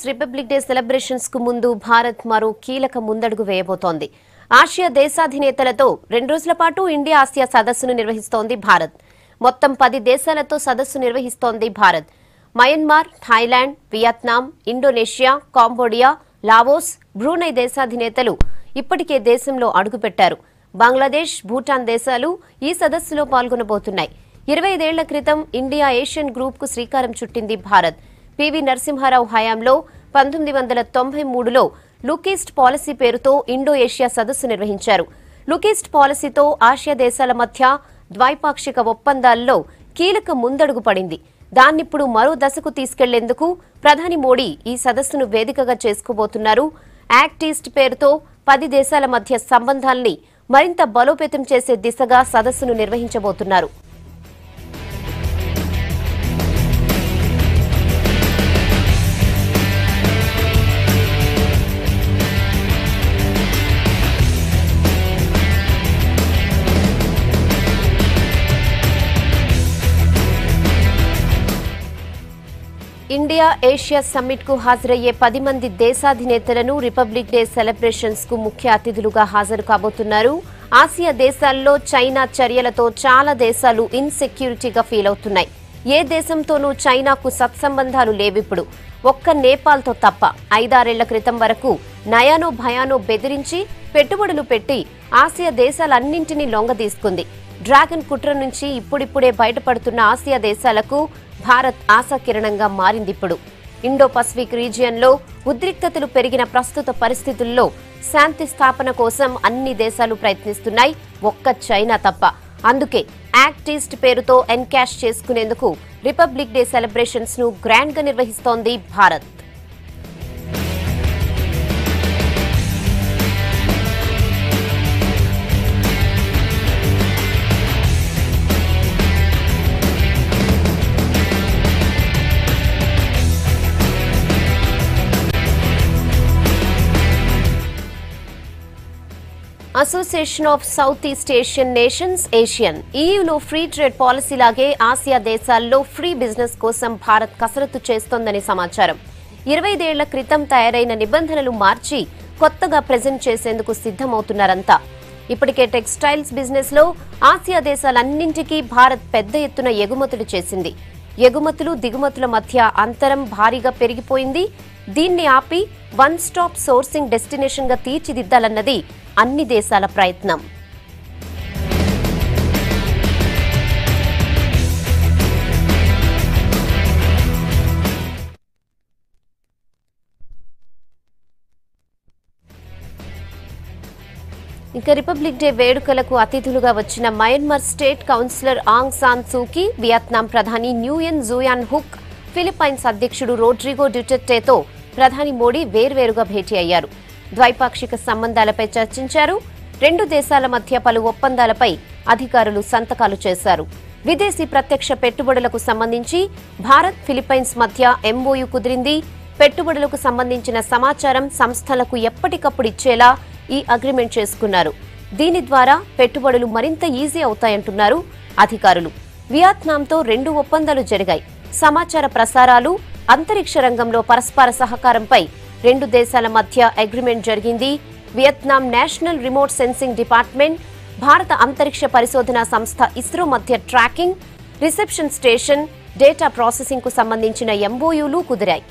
Republic day celebrations కు ముందు భారత్ మరో కీలక ముందడుగు వేయబోతోంది. ఆసియా దేశాధినేతలతో 2 రోజుల పాటు ఇండియా ఆసియా సదస్సును నిర్వహిస్తోంది భారత్. మొత్తం 10 దేశాలతో సదస్సు నిర్వహిస్తోంది Bharat. Myanmar, Thailand, Vietnam, Indonesia, Cambodia, Laos, Brunei దేశాధినేతలు ఇప్పటికే దేశంలో అడుగుపెట్టారు. బంగ్లాదేశ్, భూటాన్ దేశాలు ఈ సదస్సులో పాల్గొనబోతున్నాయి. 25 ఏళ్ల క్రితం ఇండియా ఏషియన్ గ్రూప్ కు శ్రీకారం చుట్టింది భారత్. పివి నరసింహారావు హయాంలో 1993లో లుక్ ఈస్ట్ పాలసీ పేరుతో ఇండో ఏషియా సదస్సు నిర్వహించారు. లుక్ ఈస్ట్ పాలసీతో ఆసియా దేశాల మధ్య ద్వైపాక్షిక ఒప్పందాల్లో కీలక ముందడుగు పడింది. దాన్నిప్పుడు మరో దశకు తీసుకెళ్లేందుకు ప్రధాని మోడీ ఈ సదస్సును వేదికగా చేసుకోబోతున్నారు. యాక్ట్ ఈస్ట్ పేరుతో 10 దేశాల మధ్య సంబంధాల్ని మరింత బలోపేతం చేసే దిశగా సదస్సును నిర్వహించబోతున్నారు. ఇండియా ఏషియా సమ్మిట్ కు హాజరయ్యే 10 మంది దేశాధినేతలను రిపబ్లిక్ డే సెలబ్రేషన్స్ కు ముఖ్య అతిథులుగా హాజరు కాబోతున్నారు. ఆసియా దేశాల్లో చైనా చర్యలతో చాలా దేశాలు ఇన్సెక్యూరిటీగా ఫీల్ అవుతున్నాయి. ఏ దేశంతోనూ చైనాకు సత్సంబంధాలు లేవిప్పుడు. ఒక్క నేపాల్తో తప్ప 5-6 ఏళ్ల క్రితం వరకు నయానో భయానో బెదిరించి పెట్టుబడులు పెట్టి ఆసియా దేశాలన్నింటినీ లొంగదీసుకుంది. డ్రాగన్ కుట్ర నుంచి ఇప్పుడిప్పుడే బయటపడుతున్న ఆసియా దేశాలకు భారత్ ఆశాకిరణంగా మారిందిప్పుడు. ఇండో పసిఫిక్ రీజియన్లో ఉద్రిక్తతలు పెరిగిన ప్రస్తుత పరిస్థితుల్లో శాంతి స్థాపన కోసం అన్ని దేశాలు ప్రయత్నిస్తున్నాయి, ఒక్క చైనా తప్ప. అందుకే యాక్ట్ ఈస్ట్ పేరుతో ఎన్కాష్ చేసుకునేందుకు రిపబ్లిక్ డే సెలబ్రేషన్స్ ను గ్రాండ్ గా నిర్వహిస్తోంది Bharat. Association of south east Asian nations Asian ఈయూలో ఫ్రీ ట్రేడ్ పాలసీ లాగే ఆసియా దేశాల్లో ఫ్రీ బిజినెస్ కోసం భారత్ కసరత్తు చేస్తోందని సమాచారం. 25 ఏళ్ల క్రితం తయారైన నిబంధనలు మార్చి కొత్తగా ప్రెజెంట్ చేసేందుకు సిద్ధమవుతున్నారంతా. ఇప్పటికే టెక్స్టైల్స్ బిజినెస్ లో ఆసియా దేశాలన్నింటికీ భారత్ పెద్ద ఎత్తున ఎగుమతులు చేసింది. ఎగుమతులు దిగుమతుల మధ్య అంతరం భారీగా పెరిగిపోయింది. దీన్ని ఆపి వన్ స్టాప్ సోర్సింగ్ డెస్టినేషన్ గా తీర్చిదిద్దాలన్నది అన్ని దేశాల ప్రయత్నం. ఇక రిపబ్లిక్ డే వేడుకలకు అతిథులుగా వచ్చిన Myanmar state counsellor Aung San Suu, వియత్నాం ప్రధాని న్యూయన్ జూయాన్ హుక్, ఫిలిప్పైన్స్ అధ్యక్షుడు రోడ్రిగో డ్యూటెర్టేతో ప్రధాని మోడీ వేర్వేరుగా భేటీ అయ్యారు. ద్వైపాక్షిక సంబంధాలపై చర్చించారు. 2 దేశాల మధ్య పలు ఒప్పందాలపై అధికారులు సంతకాలు చేశారు. విదేశీ ప్రత్యక్ష పెట్టుబడులకు సంబంధించి భారత్, ఫిలిప్పైన్స్ మధ్య ఎంఓయూ కుదిరింది. పెట్టుబడులకు సంబంధించిన సమాచారం సంస్థలకు ఎప్పటికప్పుడు ఇచ్చేలా ఈ అగ్రిమెంట్ చేసుకున్నారు. దీని ద్వారా పెట్టుబడులు మరింత ఈజీ అవుతాయంటున్నారు అధికారులు. వియత్నాంతో 2 ఒప్పందాలు జరిగాయి. సమాచార ప్రసారాలు, అంతరిక్ష రంగంలో పరస్పర సహకారంపై 2 దేశాల మధ్య అగ్రిమెంట్ జరిగింది. Vietnam national remote sensing department, భారత అంతరిక్ష పరిశోధనా సంస్థ ఇస్రో మధ్య tracking, reception station, data processing కు సంబంధించిన ఎంఓయూలు కుదిరాయి.